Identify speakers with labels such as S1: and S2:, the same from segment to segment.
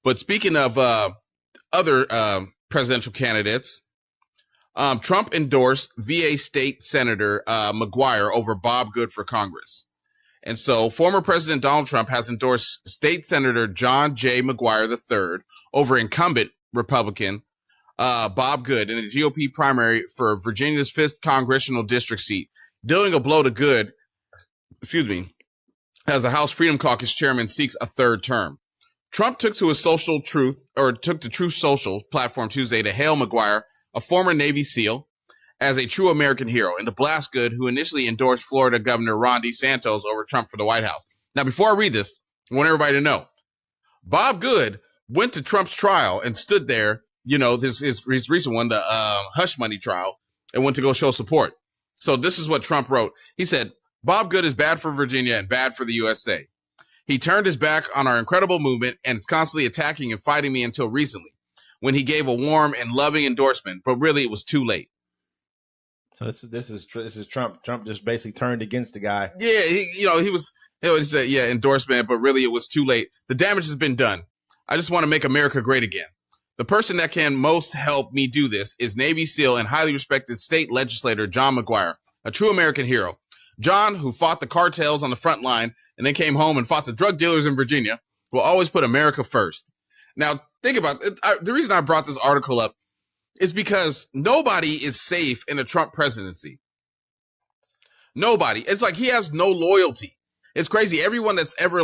S1: But speaking of other presidential candidates, Trump endorsed VA State Senator McGuire over Bob Good for Congress. And so former President Donald Trump has endorsed State Senator John J. McGuire III over incumbent Republican Bob Good in the GOP primary for Virginia's 5th congressional district seat, dealing a blow to Good, as the House Freedom Caucus chairman seeks a 3rd term. Trump took to Truth Social platform Tuesday to hail McGuire, a former Navy SEAL, as a true American hero, and to blast Good, who initially endorsed Florida Governor Ron DeSantis over Trump for the White House. Now, before I read this, I want everybody to know, Bob Good went to Trump's trial and stood there, his recent one, the hush money trial, and went to go show support. So this is what Trump wrote. He said, Bob Good is bad for Virginia and bad for the USA. He turned his back on our incredible movement and is constantly attacking and fighting me until recently, when he gave a warm and loving endorsement, but really it was too late.
S2: So this is Trump. Trump just basically turned against the guy.
S1: Yeah, he said, endorsement, but really it was too late. The damage has been done. I just want to make America great again. The person that can most help me do this is Navy SEAL and highly respected state legislator John McGuire, a true American hero. John, who fought the cartels on the front line and then came home and fought the drug dealers in Virginia, will always put America first. Now, think about it. The reason I brought this article up is because nobody is safe in a Trump presidency. Nobody. It's like he has no loyalty. It's crazy. Everyone that's ever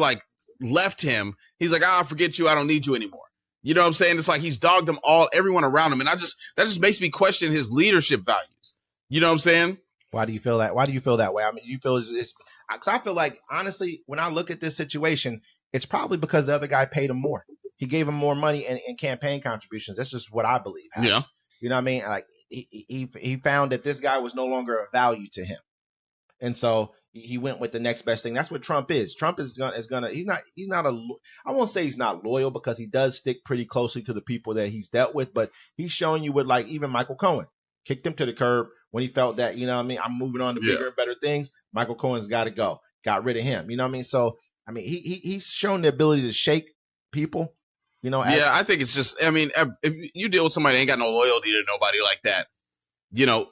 S1: left him, he's like, forget you. I don't need you anymore. You know what I'm saying? It's like he's dogged them all, everyone around him. And that just makes me question his leadership values. You know what I'm saying?
S2: Why do you feel that? Why do you feel that way? I mean, you feel because I feel like, honestly, when I look at this situation, it's probably because the other guy paid him more. He gave him more money in campaign contributions. That's just what I believe happened.
S1: Yeah.
S2: You know what I mean? Like he found that this guy was no longer of value to him. And so he went with the next best thing. That's what Trump is. Trump he's not I won't say he's not loyal, because he does stick pretty closely to the people that he's dealt with, but he's showing you with even Michael Cohen kicked him to the curb when he felt that, you know what I mean, I'm moving on to bigger and better things. Michael Cohen's got to go. Got rid of him. You know what I mean? So, I mean, he's shown the ability to shake people.
S1: I think it's just, if you deal with somebody that ain't got no loyalty to nobody like that,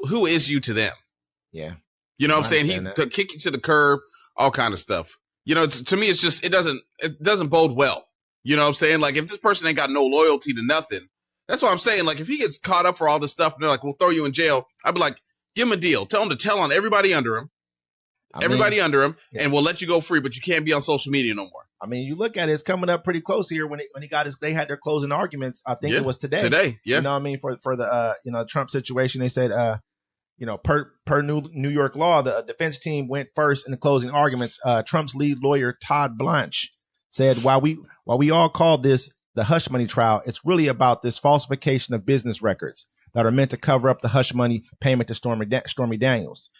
S1: who is you to them?
S2: Yeah.
S1: You know what I'm saying? To kick you to the curb, all kind of stuff. To me, it's just, it doesn't bode well. You know what I'm saying? Like, if this person ain't got no loyalty to nothing, that's what I'm saying. Like, if he gets caught up for all this stuff and they're like, we'll throw you in jail, I'd be like, give him a deal. Tell him to tell on everybody under him. And we'll let you go free, but you can't be on social media no more.
S2: I mean, you look at it, it's coming up pretty close here when he got they had their closing arguments. I think it was today.
S1: Yeah.
S2: You know what I mean? For the Trump situation, they said, per New York law, the defense team went first in the closing arguments. Trump's lead lawyer, Todd Blanche, said, while we all call this the hush money trial, it's really about this falsification of business records that are meant to cover up the hush money payment to Stormy Daniels.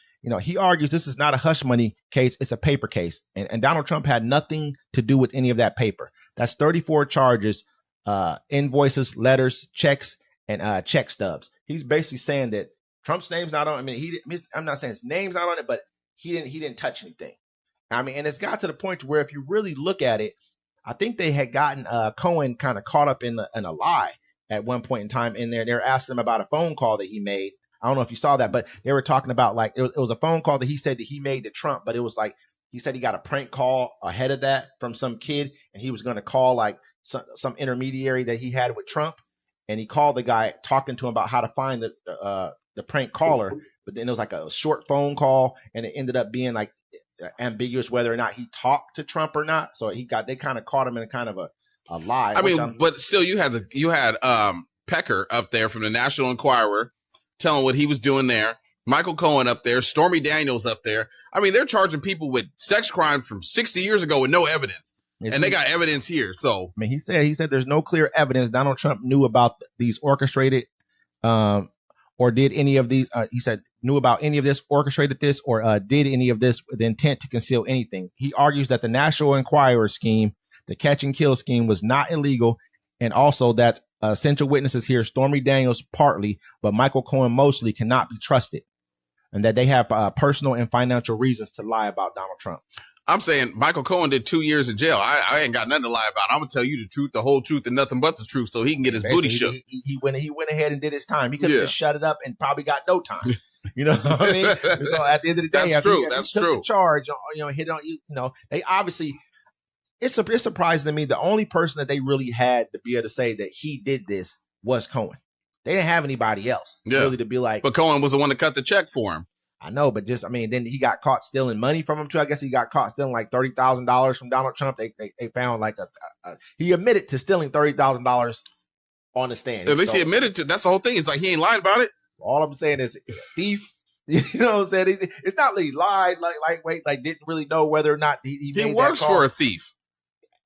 S2: He argues this is not a hush money case, it's a paper case. And Donald Trump had nothing to do with any of that paper. That's 34 charges, invoices, letters, checks, and check stubs. He's basically saying that Trump's name's not on it. I'm not saying his name's not on it, but he didn't touch anything. And it's got to the point to where if you really look at it, I think they had gotten Cohen kind of caught up in a lie at one point in time in there. They were asking him about a phone call that he made. I don't know if you saw that, but they were talking about it was a phone call that he said that he made to Trump, but it was he said he got a prank call ahead of that from some kid, and he was going to call some intermediary that he had with Trump, and he called the guy talking to him about how to find the prank caller, but then it was a short phone call, and it ended up being ambiguous whether or not he talked to Trump or not. So they kind of caught him in kind of a lie.
S1: But still, you had Pecker up there from the National Enquirer telling what he was doing there. Michael Cohen up there, Stormy Daniels up there. They're charging people with sex crimes from 60 years ago with no evidence. And they got evidence here. So
S2: he said there's no clear evidence Donald Trump knew about these orchestrated or did any of these. He said knew about any of this, orchestrated this, or did any of this with the intent to conceal anything. He argues that the National Enquirer scheme, the catch and kill scheme, was not illegal, and also that essential witnesses here, Stormy Daniels partly, but Michael Cohen mostly, cannot be trusted, and that they have personal and financial reasons to lie about Donald Trump.
S1: I'm saying Michael Cohen did 2 years in jail. I ain't got nothing to lie about. I'm gonna tell you the truth, the whole truth, and nothing but the truth, so he can get his booty shook.
S2: He went ahead and did his time. He could have just shut it up and probably got no time. You know what I mean? So at the end of the day,
S1: that's true.
S2: He took the charge. Hit on you. You know, they obviously. It's surprising to me. The only person that they really had to be able to say that he did this was Cohen. They didn't have anybody else really to be like.
S1: But Cohen was the one that cut the check for him.
S2: I know, but then he got caught stealing money from him too. I guess he got caught stealing like $30,000 from Donald Trump. They found like he admitted to stealing $30,000 on the stand.
S1: At least he admitted to. That's the whole thing. It's like he ain't lying about it.
S2: All I'm saying is thief. You know what I'm saying? It's not like he lied, like didn't really know whether or not he made
S1: works
S2: that call.
S1: for a thief.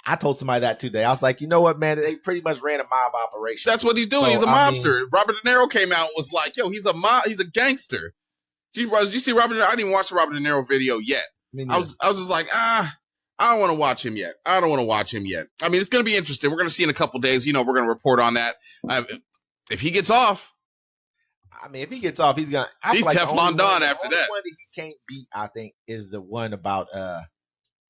S2: I told somebody that today. I was like, you know what, man? They pretty much ran a mob operation.
S1: That's what he's doing. So, he's a mobster. Robert De Niro came out and was like, yo, he's a gangster. Did you see Robert De Niro? I didn't even watch the Robert De Niro video yet. I was just like, I don't want to watch him yet. I mean, it's going to be interesting. We're going to see in a couple days. You know, we're going to report on that. If he gets off.
S2: I mean, if he gets off, he's
S1: Teflon Don after that.
S2: The one that he can't beat, I think, is the one about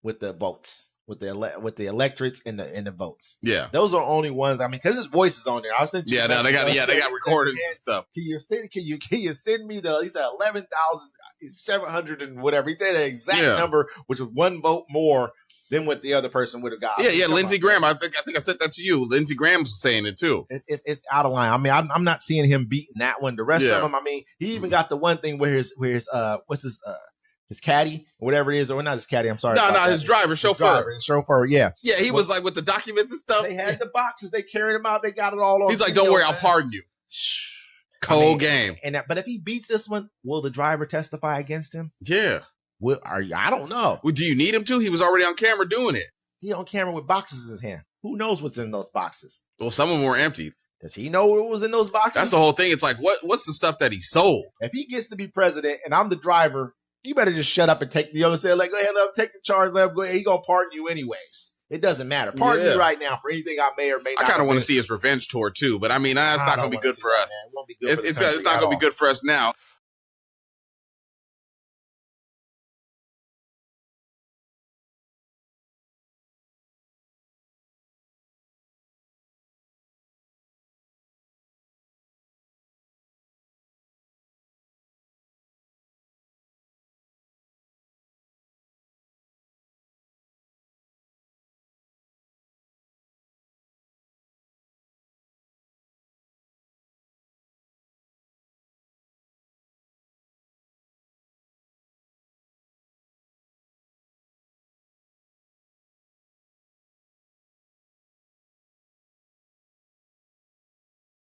S2: with the votes. With the electorates and the votes, those are the only ones. I mean, because his voice is on there. I'll send you.
S1: They got recordings and stuff.
S2: Can you send me he said 11,700 and whatever. He said the exact number, which was one vote more than what the other person would have got.
S1: Yeah. Lindsey Graham. I think I said that to you. Lindsey Graham's saying it too.
S2: It's out of line. I mean, I'm not seeing him beating that one. The rest of them, I mean, he even got the one thing where his his caddy, whatever it is, or not his caddy. I'm sorry.
S1: No, his chauffeur.
S2: His chauffeur, yeah.
S1: Yeah, he was like with the documents and stuff.
S2: They had the boxes. They carried them out. They got it all on.
S1: He's like, don't worry, I'll pardon you. Cold game.
S2: But if he beats this one, will the driver testify against him?
S1: Yeah.
S2: I don't know.
S1: Well, do you need him to? He was already on camera doing it.
S2: He on camera with boxes in his hand. Who knows what's in those boxes?
S1: Well, some of them were empty.
S2: Does he know what was in those boxes?
S1: That's the whole thing. It's like, what's the stuff that he sold?
S2: If he gets to be president and I'm the driver, you better just shut up and take, you know what I'm saying? Like, go ahead, let him take the charge, let him go ahead. He gonna pardon you anyways. It doesn't matter. Pardon me right now for anything I may or may not.
S1: I kind of want to see his revenge tour too, but I mean, it's not gonna be good for us. It's not gonna be good for us now.